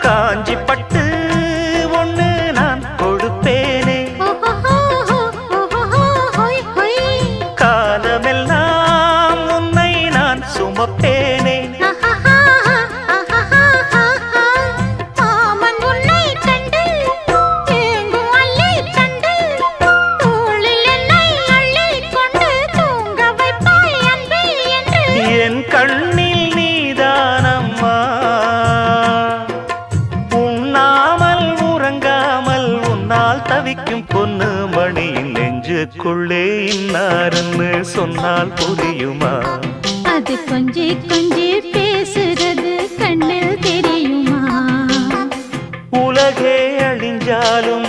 காஞ்சி பட்டு ஒண்ணு நான் கொடுப்பேனே, காலமெல்லாம் உன்னை நான் சுமப்பேனே. என் கண்ணில் நீதானம்மா, உண்ணாமல் உறங்காமல் உன்னால் தவிக்கும் பொண்ணு மணியின் நெஞ்சுக்குள்ளே இன்னாருன்னு சொன்னால் புரியுமா? அது கொஞ்சி கொஞ்சி பேசுறது கண்ணில் தெரியுமா? உலகே அழிஞ்சாலும்